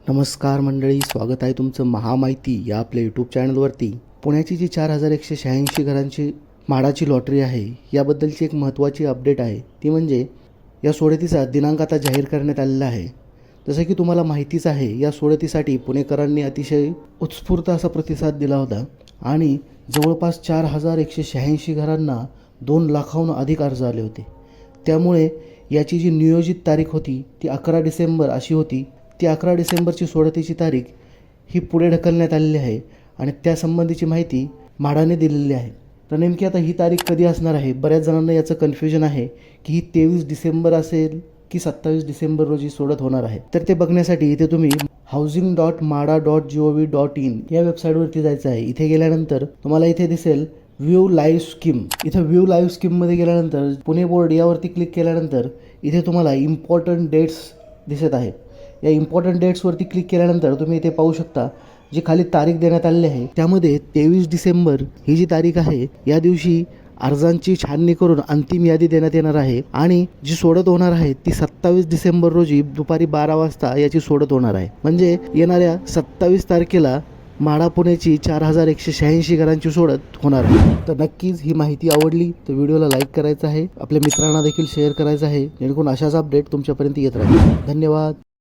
नमस्कार मंडळी, स्वागत आहे तुमचं महामाहिती या आपल्या यूट्यूब चॅनलवरती। पुण्याची जी 4186 घरांची माडाची लॉटरी आहे याबद्दलची एक महत्त्वाची अपडेट आहे, ती म्हणजे या सोडतीचा दिनांक आता जाहीर करण्यात आलेला आहे। जसं की तुम्हाला माहितीच आहे, या सोडतीसाठी पुणेकरांनी अतिशय उत्स्फूर्त असा प्रतिसाद दिला होता आणि जवळपास 4186 घरांना 2 लाखाहून अधिक अर्ज आले होते। त्यामुळे याची जी नियोजित तारीख होती ती 11 डिसेंबर अशी होती। ती 11 डिसेंबरची सोडतीची तारीख ही पुढे ढकलण्यात आलेली आहे आणि त्यासंबंधीची माहिती म्हाडाने दिलेली आहे। तर नेमकी आता ही तारीख कधी असणार आहे, बऱ्याच जणांना याचं कन्फ्युजन आहे की ही 23 डिसेंबर असेल की 27 डिसेंबर रोजी सोडत होणार आहे। तर ते बघण्यासाठी इथे तुम्ही housing.mada.gov.in या वेबसाईटवरती जायचं आहे। इथे गेल्यानंतर तुम्हाला इथे दिसेल व्ह्यू लाईव्ह स्कीम। इथे व्ह्यू लाईव्ह स्कीममध्ये गेल्यानंतर पुणे बोर्ड यावरती क्लिक केल्यानंतर इथे तुम्हाला इम्पॉर्टंट डेट्स दिसत आहे। या इम्पॉर्टंट डेट्सवरती क्लिक केल्यानंतर तुम्ही इथे पाहू शकता जी खाली तारीख देण्यात आलेली आहे त्यामध्ये 23 डिसेंबर ही जी तारीख आहे या दिवशी अर्जांची छाननी करून अंतिम यादी देण्यात येणार आहे आणि जी सोडत होणार आहे ती 27 डिसेंबर रोजी दुपारी 12 वाजता याची सोडत होणार आहे। म्हणजे येणाऱ्या 27 तारखेला म्हाडा पुणेची 4186 घरांची सोडत होणार आहे। तर नक्कीच ही माहिती आवडली तर व्हिडिओला लाईक करायचं आहे, आपल्या मित्रांना देखील शेअर करायचं आहे, जेणेकरून अशाच अपडेट तुमच्यापर्यंत येत राहतील। धन्यवाद।